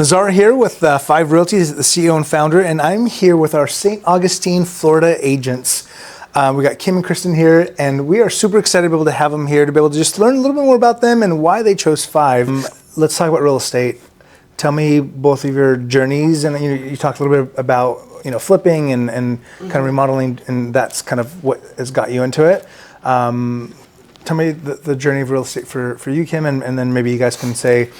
Zara here with Five Realties, the CEO and founder, and I'm here with our St. Augustine, Florida agents. We got Kim and Kristen here, and we are super excited to be able to have them here to be able to just learn a little bit more about them and why they chose Five. Let's talk about real estate. Tell me both of your journeys, and you talked a little bit about flipping and kind of remodeling, and that's kind of what has got you into it. Tell me the journey of real estate for you, Kim, and then maybe you guys can say,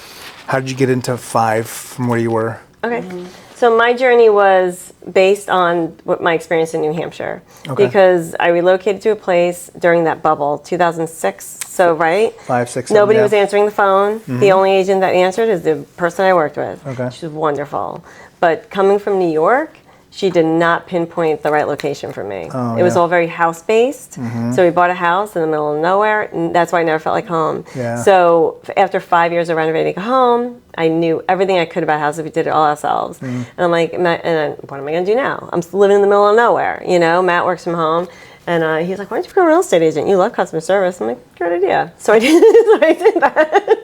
how did you get into Five from where you were? Okay. So my journey was based on my experience in New Hampshire. Okay. Because I relocated to a place during that bubble, 2006. So, right? 5, 6, 7, Nobody yeah. was answering the phone. The only agent that answered is the person I worked with. Okay. She was wonderful. But coming from New York, she did not pinpoint the right location for me. Oh, it was yeah. all very house-based. So we bought a house in the middle of nowhere, and that's why I never felt like home. Yeah. So after 5 years of renovating a home, I knew everything I could about houses. We did it all ourselves. And I'm like, what am I going to do now? I'm living in the middle of nowhere. Matt works from home. And he's like, why don't you become a real estate agent? You love customer service. I'm like, great idea. So I did that.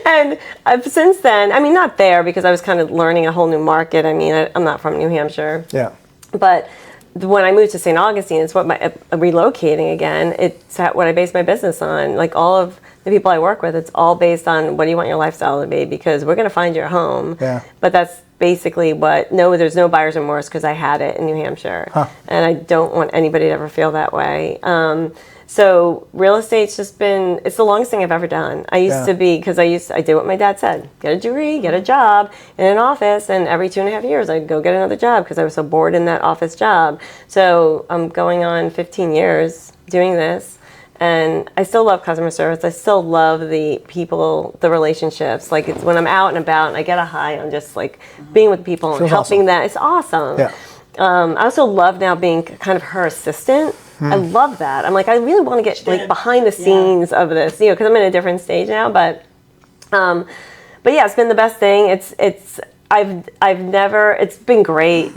And since then, I mean, not there because I was kind of learning a whole new market. I mean, I'm not from New Hampshire. Yeah. But when I moved to St. Augustine, it's what relocating again, it's what I base my business on. Like all of the people I work with, it's all based on what do you want your lifestyle to be, because we're going to find your home. Yeah. But that's basically there's no buyer's remorse because I had it in New Hampshire. Huh. And I don't want anybody to ever feel that way. So real estate's just it's the longest thing I've ever done. I used to be, because I did what my dad said, get a degree, get a job in an office, and every 2.5 years I'd go get another job because I was so bored in that office job. So I'm going on 15 years doing this, and I still love customer service. I still love the people, the relationships. Like it's when I'm out and about and I get a high on just like being with people and Feels helping awesome. them. It's awesome. Yeah. I also love now being kind of her assistant. I love that. I'm like, I really want to get like behind the scenes of this, because I'm in a different stage now. But yeah, it's been the best thing. It's been great.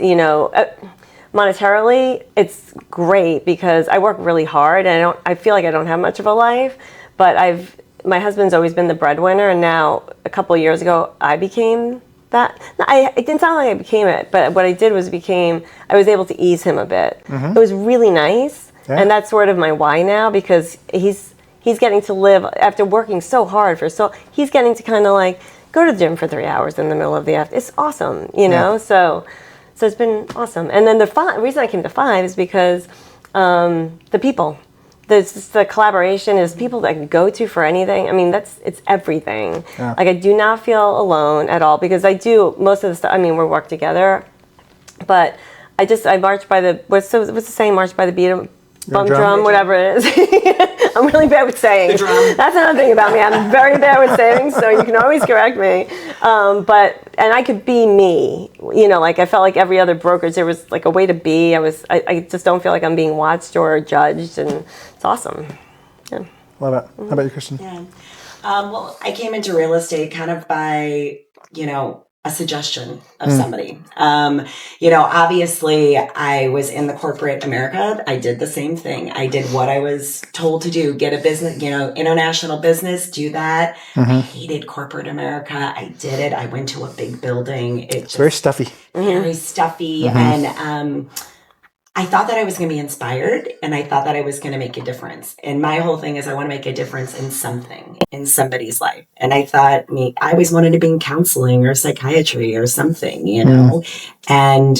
Monetarily, it's great because I work really hard and I feel like I don't have much of a life. But my husband's always been the breadwinner, and now a couple of years ago I became that. It didn't sound like I became it, but what I did was I was able to ease him a bit. It was really nice. Yeah. And that's sort of my why now, because he's getting to live after working so hard he's getting to kind of like go to the gym for 3 hours in the middle of the afternoon. It's awesome, So it's been awesome. And then the reason I came to Five is because the people, the collaboration is people that I can go to for anything. I mean, it's everything. Yeah. Like I do not feel alone at all because I do most of the stuff. I mean, we work together, but I march by the what's the saying? March by the beat of bum drum, whatever it is. I'm really bad with saying. That's another thing about me. I'm very bad with saying, so you can always correct me. And I could be me. Like I felt like every other brokerage, there was like a way to be. I just don't feel like I'm being watched or judged, and it's awesome. Yeah. Love it. How about you, Kristen? Yeah. Well, I came into real estate kind of by, a suggestion of somebody. Obviously I was in the corporate America. I did the same thing. I did what I was told to do, get a business, international business, do that. I hated corporate America. I did it. I went to a big building. It's very stuffy. Very stuffy. And, I thought that I was going to be inspired, and I thought that I was going to make a difference. And my whole thing is I want to make a difference in something, in somebody's life. And I thought, I always wanted to be in counseling or psychiatry or something, And Now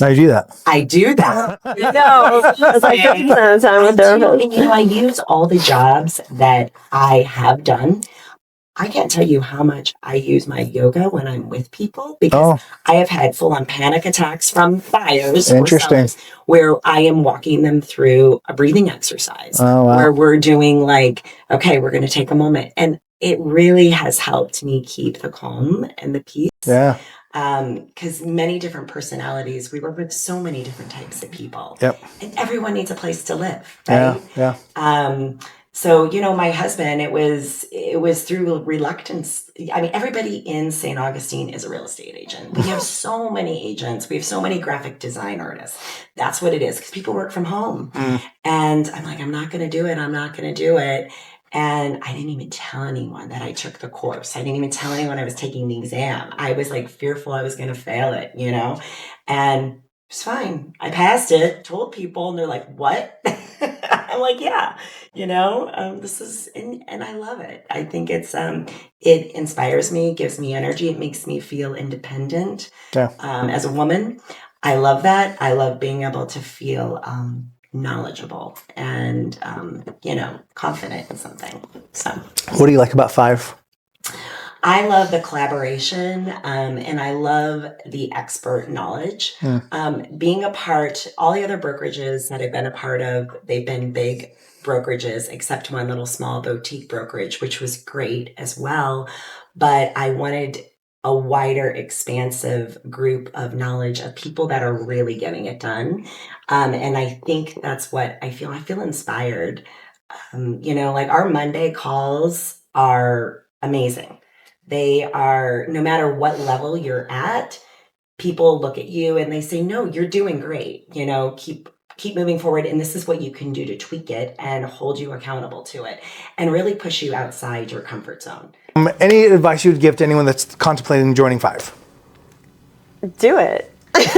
you do that. I do that. I use all the jobs that I have done. I can't tell you how much I use my yoga when I'm with people, because I have had full-on panic attacks from buyers where I am walking them through a breathing exercise where we're doing okay, we're going to take a moment. And it really has helped me keep the calm and the peace. Yeah. Because many different personalities, we work with so many different types of people. Yep. And everyone needs a place to live, right? Yeah. So, my husband, it was through reluctance. I mean, everybody in St. Augustine is a real estate agent. We have so many agents. We have so many graphic design artists. That's what it is, because people work from home. And I'm like, I'm not going to do it. I'm not going to do it. And I didn't even tell anyone that I took the course. I didn't even tell anyone I was taking the exam. I was like fearful I was going to fail it, and it's fine. I passed it, told people, and they're like, what? I'm like, yeah, this is, and I love it. I think it inspires me, gives me energy. It makes me feel independent. Yeah. As a woman, I love that. I love being able to feel, knowledgeable and, confident in something. So What do you like about Five? I love the collaboration, and I love the expert knowledge. Being a part, all the other brokerages that I've been a part of, they've been big brokerages, except one little small boutique brokerage, which was great as well. But I wanted a wider, expansive group of knowledge of people that are really getting it done. And I think that's what I feel. I feel inspired. Like our Monday calls are amazing. They are, no matter what level you're at, people look at you and they say, no, you're doing great. Keep moving forward. And this is what you can do to tweak it and hold you accountable to it and really push you outside your comfort zone. Any advice you would give to anyone that's contemplating joining Five? Do it. Just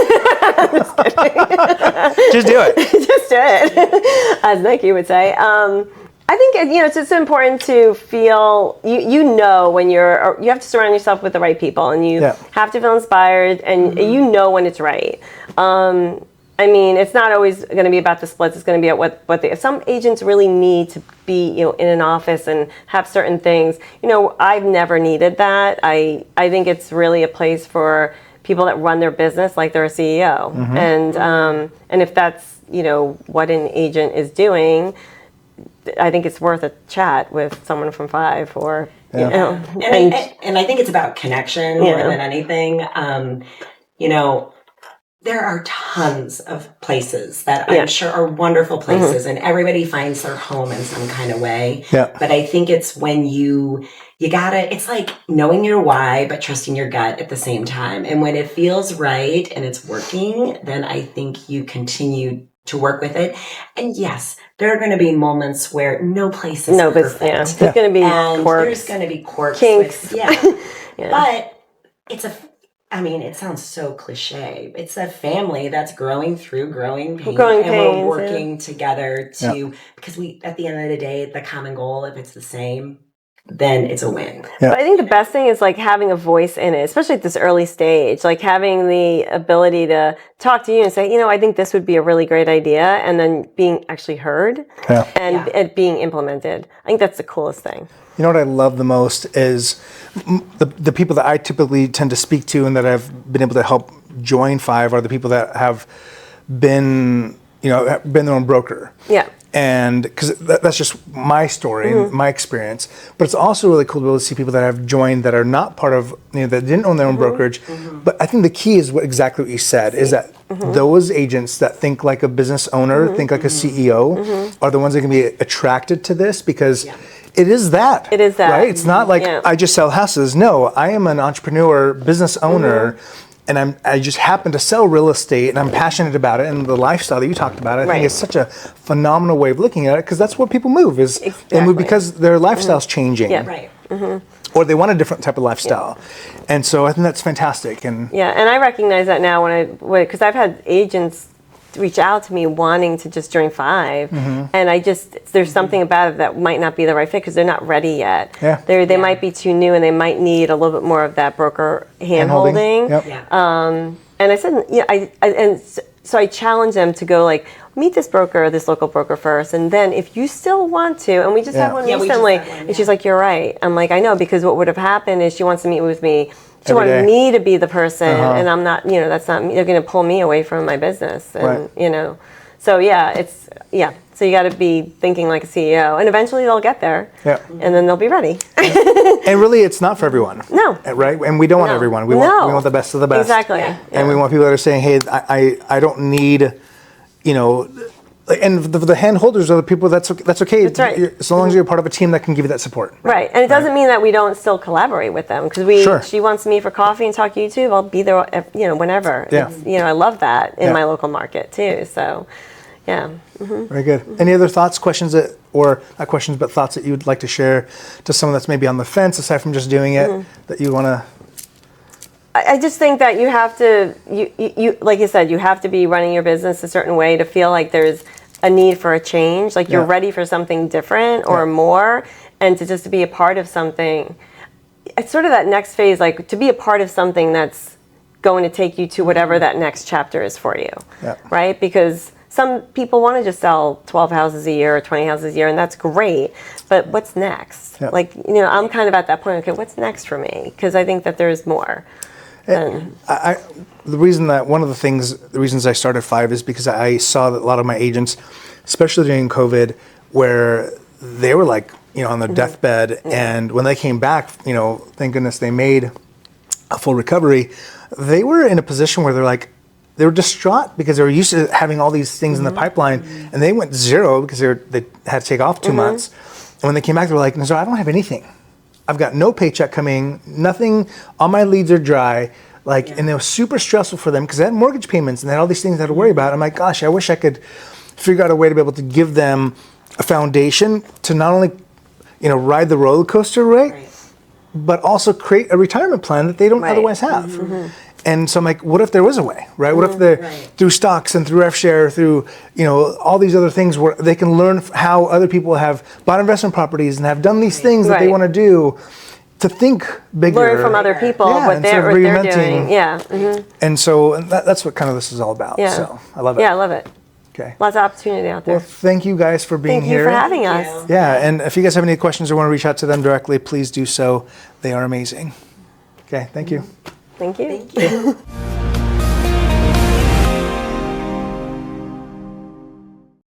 do it. Just do it, as Nike would say. I think it's just important to feel when you have to surround yourself with the right people, and you have to feel inspired, and you know when it's right. It's not always going to be about the splits. It's going to be about what some agents really need to be in an office and have certain things. I've never needed that. I think it's really a place for people that run their business like they're a CEO, and if that's what an agent is doing, I think it's worth a chat with someone from Five, or and I think it's about connection more than anything. There are tons of places that I'm sure are wonderful places, and everybody finds their home in some kind of way. Yeah. But I think it's when you gotta, it's like knowing your why, but trusting your gut at the same time. And when it feels right and it's working, then I think you continue to work with it. And yes, there are going to be moments where no place is perfect. There's going to be quirks. There's going to be quirks. Kinks. But it sounds so cliche. It's a family that's growing through growing pains, we're working together because at the end of the day, the common goal, if it's the same, then it's a win. Yeah. But I think the best thing is like having a voice in it, especially at this early stage, like having the ability to talk to you and say, I think this would be a really great idea, and then being actually heard and it being implemented. I think that's the coolest thing. You know what I love the most is the people that I typically tend to speak to and that I've been able to help join Five are the people that have been their own broker. Yeah. And because that's just my story and my experience, but it's also really cool to be able to see people that have joined that are not part of, that didn't own their own brokerage. But I think the key is exactly what you said, is that those agents that think like a business owner, think like a CEO, are the ones that can be attracted to this, because it is that. It is that. Right? It's not like I just sell houses. No, I am an entrepreneur, business owner. And I just happen to sell real estate, and I'm passionate about it, and the lifestyle that you talked about, I think is such a phenomenal way of looking at it, because that's where people move, they move because their lifestyle's changing. Yeah, right. Or they want a different type of lifestyle. And so I think that's fantastic. And I recognize that now because I've had agents reach out to me wanting to just join Five, and there's something about it that might not be the right fit because they're not ready yet. They might be too new, and they might need a little bit more of that broker hand-holding. And I said, so I challenge them to go meet this local broker first, and then if you still want to, and we just had one recently, and she's like, you're right. I'm like, I know, because what would have happened is she wants to meet with me. She wanted me to be the person, and I'm not, that's not me. They're going to pull me away from my business. And, so so you got to be thinking like a CEO, and eventually they'll get there, and then they'll be ready. And really, it's not for everyone. No. Right? And we don't want everyone. We want the best of the best. Exactly. And we want people that are saying, hey, I don't need, and the hand holders are the people that's okay. That's right. As long as you're part of a team that can give you that support. Right. And it doesn't mean that we don't still collaborate with them, because she wants me for coffee and talk YouTube. I'll be there, whenever. Yeah. I love that in my local market too. So, yeah. Very good. Any other thoughts, questions that or not questions, but thoughts that you would like to share to someone that's maybe on the fence, aside from just doing it, that you want to? I just think that you have to, you like you said, you have to be running your business a certain way to feel like there's a need for a change, like you're ready for something different or more, and to just be a part of something. It's sort of that next phase, like to be a part of something that's going to take you to whatever that next chapter is for you, right? Because some people want to just sell 12 houses a year or 20 houses a year, and that's great. But what's next? Like, you know, I'm kind of at that point, okay, what's next for me? Because I think that there's more. The reasons I started Five is because I saw that a lot of my agents, especially during COVID, where they were like, you know, on their deathbed, and when they came back, you know, thank goodness they made a full recovery, they were in a position where they were distraught because they were used to having all these things in the pipeline, and they went zero because they had to take off 2 months. And when they came back, they were like, no, I don't have anything. I've got no paycheck coming, nothing, all my leads are dry. Like, and it was super stressful for them because they had mortgage payments and they had all these things they had to worry about. I'm like, gosh, I wish I could figure out a way to be able to give them a foundation to not only, you know, ride the roller coaster, right? But also create a retirement plan that they don't otherwise have. And so I'm like, what if there was a way, right? What if through stocks and through F-Share, through, you know, all these other things where they can learn how other people have bought investment properties and have done these things that they want to do, to think bigger. Learn from other people what they're doing. And so that's what kind of this is all about. So I love it. Yeah, I love it. Okay. Lots of opportunity out there. Well, thank you guys for being here. Thank you for having us. Yeah, and if you guys have any questions or want to reach out to them directly, please do so. They are amazing. Okay, thank you. Thank you. Thank you.